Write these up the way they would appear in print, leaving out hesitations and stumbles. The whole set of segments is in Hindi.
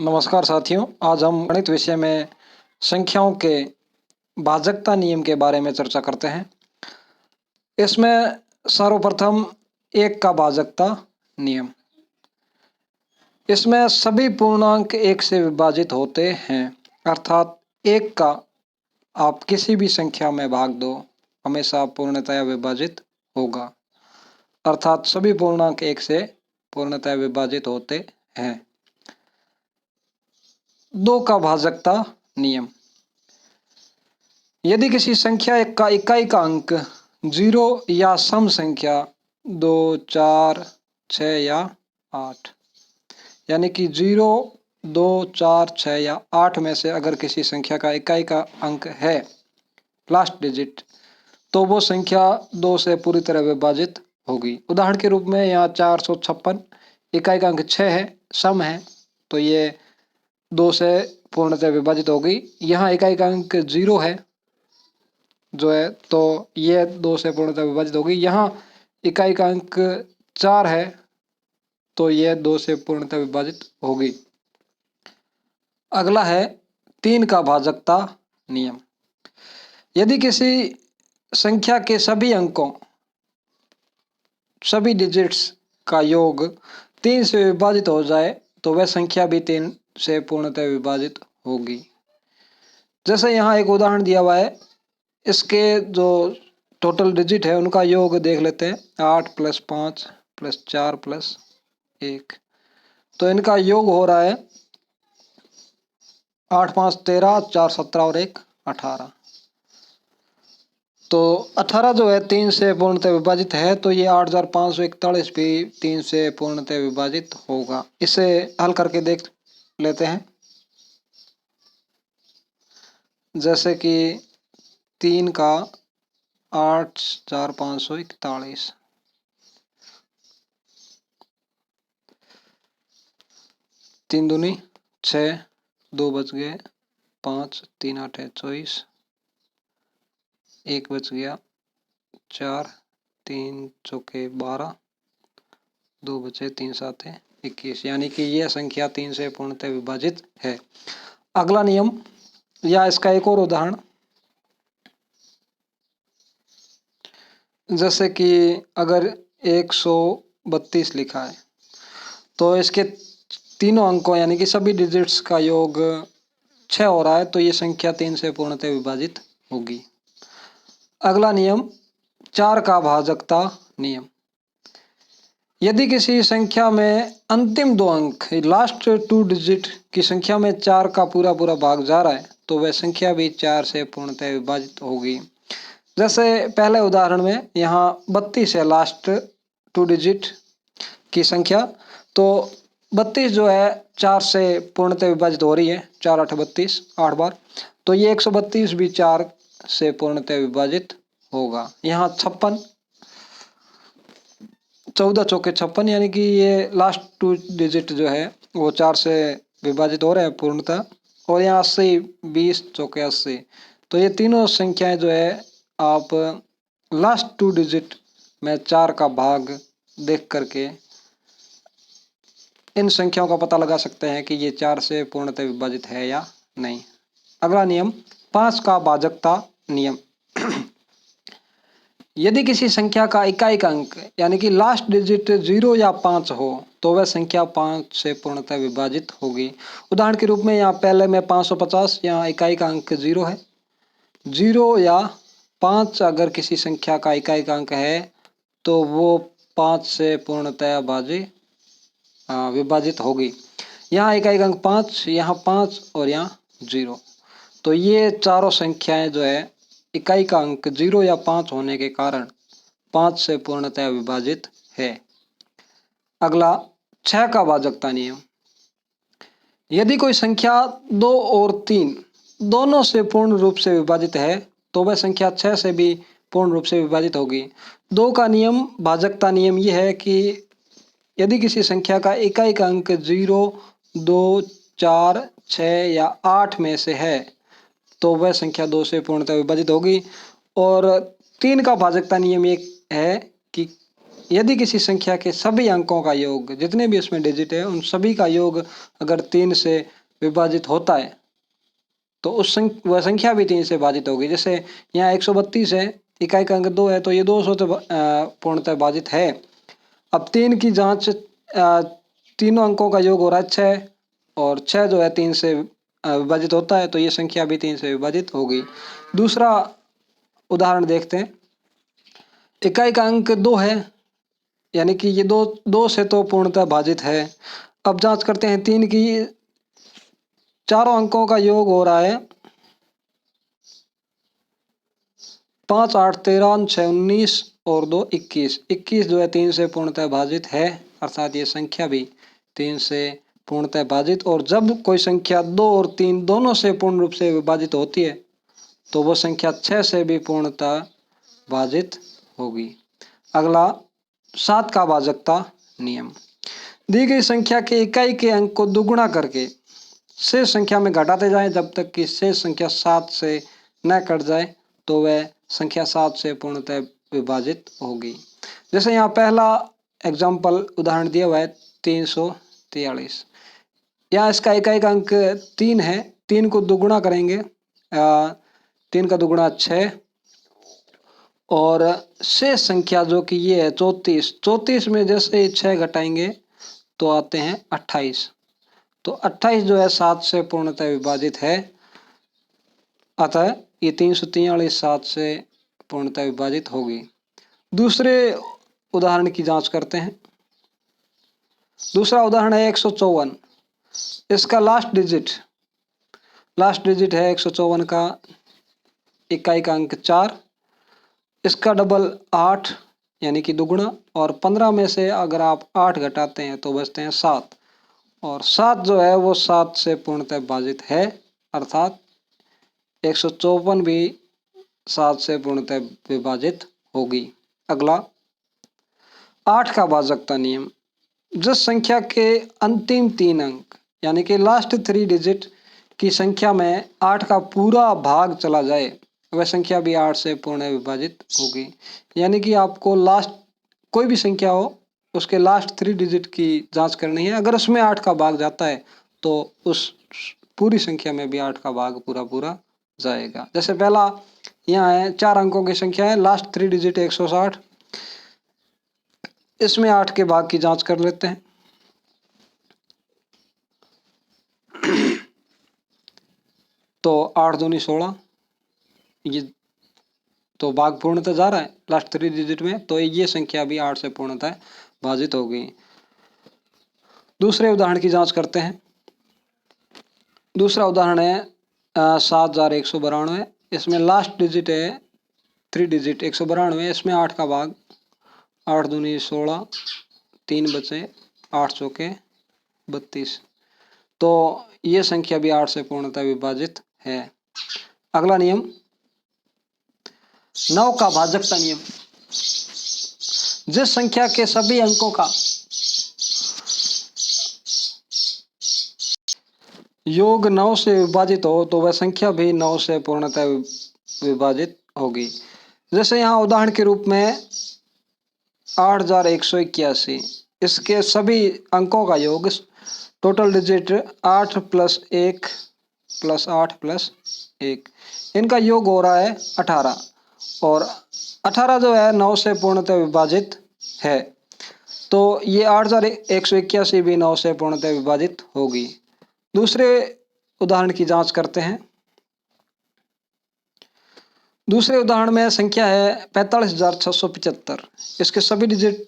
नमस्कार साथियों, आज हम गणित विषय में संख्याओं के भाजकता नियम के बारे में चर्चा करते हैं। इसमें सर्वप्रथम एक का भाजकता नियम। इसमें सभी पूर्णांक एक से विभाजित होते हैं, अर्थात एक का आप किसी भी संख्या में भाग दो हमेशा पूर्णतया विभाजित होगा, अर्थात सभी पूर्णांक एक से पूर्णतया विभाजित होते हैं। दो का भाजकता नियम। यदि किसी संख्या का इकाई का अंक 0 या सम संख्या 2, 4, 6 या 8, यानी कि 0, 2, 4, 6 या 8 में से अगर किसी संख्या का इकाई का अंक है लास्ट डिजिट, तो वो संख्या 2 से पूरी तरह विभाजित होगी। उदाहरण के रूप में यहाँ 456 इकाई का अंक 6 है, सम है, तो ये 2 से पूर्णतः विभाजित होगी। यहाँ इकाई का अंक 0 है जो है, तो ये 2 से पूर्णतः विभाजित होगी। यहाँ इकाई का अंक 4 है, तो ये 2 से पूर्णतः विभाजित होगी। अगला है 3 का भाजकता नियम। यदि किसी संख्या के सभी अंकों, सभी डिजिट्स का योग 3 से विभाजित हो जाए, तो वह संख्या भी 3 से पूर्णतः विभाजित होगी। जैसे यहाँ एक उदाहरण दिया हुआ है, इसके जो टोटल डिजिट है उनका योग देख लेते हैं। 8 + 5 + 4 + 1, तो इनका योग हो रहा है 8 × 5 = 13, 4 × 17 और 1 = 18। तो 18 जो है 3 से पूर्णतः विभाजित है, तो ये 8541 भी 3 से पूर्णतः विभाजित होगा। इसे हल करके देख लेते हैं। जैसे कि 3 का 8 4 541, 3 दूनी 6, 2 बच गए 5, 3 8 है 24, 1 बच गया 4, 3 चौके 12, 2 बचे 3 7 है 21, यानी कि यह संख्या 3 से पूर्णतः विभाजित है। अगला नियम या इसका एक और उदाहरण, जैसे कि अगर 132 लिखा है, तो इसके तीनों अंकों यानी कि सभी डिजिट्स का योग 6 हो रहा है, तो ये संख्या 3 से पूर्णतः विभाजित होगी। अगला नियम 4 का भाजकता नियम। यदि किसी संख्या में अंतिम 2 अंक, लास्ट 2 डिजिट की संख्या में 4 का पूरा भाग जा रहा है, तो वह संख्या भी 4 से पूर्णतः विभाजित होगी। जैसे पहले उदाहरण में यहाँ 32 है लास्ट 2 डिजिट की संख्या, तो 32 जो है 4 से पूर्णतः विभाजित हो रही है। 4 8 32, 8 बार, तो ये 132 भी 4 से पूर्णतः विभाजित होगा। यहाँ 56, 14 चौके 56, यानी कि ये लास्ट 2 डिजिट जो है वो 4 से विभाजित हो रहे हैं पूर्णतः। और यहाँ 80, 20 चौके 80, तो ये तीनों संख्याएं जो है आप लास्ट 2 डिजिट में 4 का भाग देख करके इन संख्याओं का पता लगा सकते हैं कि ये 4 से पूर्णतः विभाजित है या नहीं। अगला नियम 5 का भाजकता नियम। यदि किसी संख्या का इकाई का अंक यानी कि लास्ट डिजिट 0 या 5 हो, तो वह संख्या 5 से पूर्णतः विभाजित होगी। उदाहरण के रूप में यहाँ पहले में 550, यहाँ इकाई का अंक 0 है। 0 या 5 अगर किसी संख्या का इकाई का अंक है, तो वो 5 से पूर्णतः विभाजित होगी। यहाँ इकाई का अंक 5, यहाँ 5 और यहाँ 0, तो ये चारों संख्याएं जो है इकाई का अंक 0 या 5 होने के कारण 5 से पूर्णतः विभाजित है। अगला 6 का भाजकता नियम। यदि कोई संख्या 2 और 3 दोनों से पूर्ण रूप से विभाजित है, तो वह संख्या 6 से भी पूर्ण रूप से विभाजित होगी। 2 का नियम, भाजकता नियम यह है कि यदि किसी संख्या का इकाई का अंक 0, 2, 4, 6 या 8 में से है, तो वह संख्या 2 से पूर्णतः विभाजित होगी। और 3 का भाजकता नियम एक है कि यदि किसी संख्या के सभी अंकों का योग, जितने भी उसमें डिजिट है उन सभी का योग अगर 3 से विभाजित होता है तो वह संख्या भी 3 से भाजित होगी। जैसे यहाँ 132 है, इकाई का अंक 2 है, तो ये 200 से पूर्णतः भाजित है। अब 3 की जांच, तीनों अंकों का योग हो रहा है 6, और 6 जो है 3 से विभाजित होता है, तो ये संख्या भी 3 से विभाजित होगी। दूसरा उदाहरण देखते हैं। इकाई का अंक 2 है, यानी कि ये 2 से तो पूर्णतः भाजित है। अब जांच करते हैं 3 की, चारों अंकों का योग हो रहा है 5, 8, 13, 6, 19 और 2, 21। 21 जो है 3 से पूर्णतः भाजित है, अर्थात ये संख्या भी 3 से पूर्णतः भाजित। और जब कोई संख्या 2 और 3 दोनों से पूर्ण रूप से विभाजित होती है तो वो संख्या 6 से भी पूर्णतः भाजित होगी। अगला 7 का भाजकता नियम। दी गई संख्या के इकाई के अंक को दुगुना करके शेष संख्या में घटाते जाएं जब तक कि शेष संख्या 7 से न कट जाए तो वह संख्या 7 से पूर्णतः विभाजित होगी। जैसे यहाँ पहला एग्जाम्पल उदाहरण दिया हुआ है 343। यहाँ इसका इकाई का अंक 3 है, 3 को दुगुना करेंगे, 3 का दुगुना 6, और शेष संख्या जो कि ये है 34। 34 में जैसे 6 घटाएंगे तो आते हैं 28। तो 28 जो है 7 से पूर्णतः विभाजित है, अतः ये 343 7 से पूर्णतः विभाजित होगी। दूसरे उदाहरण की जांच करते हैं। दूसरा उदाहरण है 154। इसका लास्ट डिजिट है 154 का, इकाई का अंक 4, इसका डबल 8 यानी कि दुगुना, और 15 में से अगर आप 8 घटाते हैं तो बचते हैं 7, और 7 जो है वो 7 से पूर्णतः भाजित है, अर्थात 154 भी 7 से पूर्णतः विभाजित होगी। अगला 8 का भाजकता नियम। जिस संख्या के अंतिम 3 अंक यानी कि लास्ट 3 डिजिट की संख्या में 8 का पूरा भाग चला जाए वह संख्या भी 8 से पूर्ण विभाजित होगी। यानी कि आपको लास्ट कोई भी संख्या हो उसके लास्ट 3 डिजिट की जांच करनी है। अगर उसमें 8 का भाग जाता है तो उस पूरी संख्या में भी 8 का भाग पूरा जाएगा। जैसे पहला यहाँ है 4 अंकों की संख्या है, लास्ट 3 डिजिट 160, इसमें 8 के भाग की जांच कर लेते हैं। तो 8 दूनी 16, ये तो भाग पूर्णतः जा रहा है लास्ट 3 डिजिट में, तो ये संख्या भी 8 से पूर्णतः भाजित होगी। दूसरे उदाहरण की जांच करते हैं। दूसरा उदाहरण है 7192। इसमें लास्ट डिजिट है 3 डिजिट 192, इसमें 8 का भाग, 8 दूनी 16, 3 बचे, 8 चौके 32, तो ये संख्या भी 8 से पूर्णतः विभाजित है। अगला नियम 9 का भाजकता नियम। जिस संख्या के सभी अंकों का योग 9 से विभाजित हो तो वह संख्या भी 9 से पूर्णतः विभाजित होगी। जैसे यहाँ उदाहरण के रूप में 8181, इसके सभी अंकों का योग, टोटल डिजिट 8 + 1 + 8 + 1, इनका योग हो रहा है 18, और 18 जो है 9 से पूर्णतः विभाजित है, तो ये 8181 भी 9 से पूर्णतः विभाजित होगी। दूसरे उदाहरण की जांच करते हैं। दूसरे उदाहरण में संख्या है 45675, इसके सभी डिजिट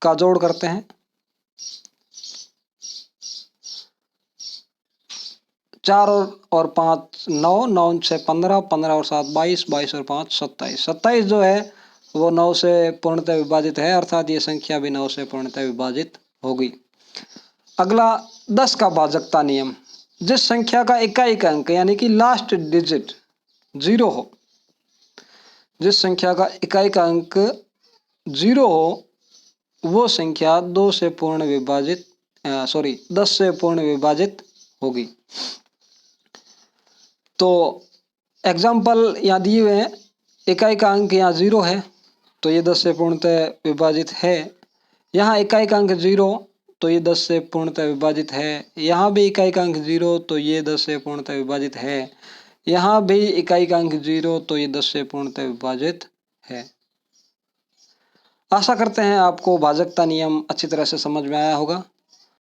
का जोड़ करते हैं। 4 और 5 9, 9 से 15, 15 और 7 22, 22 और 5 27, 27 जो है वो 9 से पूर्णतः विभाजित है, अर्थात ये संख्या भी 9 से पूर्णतः विभाजित होगी। अगला 10 का भाजकता नियम। जिस संख्या का इकाई का अंक यानी कि लास्ट डिजिट 0 हो, जिस संख्या का इकाई का अंक 0 हो वो संख्या 10 से पूर्ण विभाजित होगी। तो एग्जाम्पल यहाँ दिए हुए हैं। इकाई का अंक यहाँ 0 है, तो ये 10 से पूर्णतः विभाजित है। यहाँ इकाई अंक 0 तो ये 10 से पूर्णतः विभाजित है। यहाँ भी इकाई अंक 0 तो ये 10 से पूर्णतः विभाजित है। यहाँ भी इकाई अंक 0 तो ये 10 से पूर्णतः विभाजित है। आशा करते हैं आपको भाजकता नियम अच्छी तरह से समझ में आया होगा।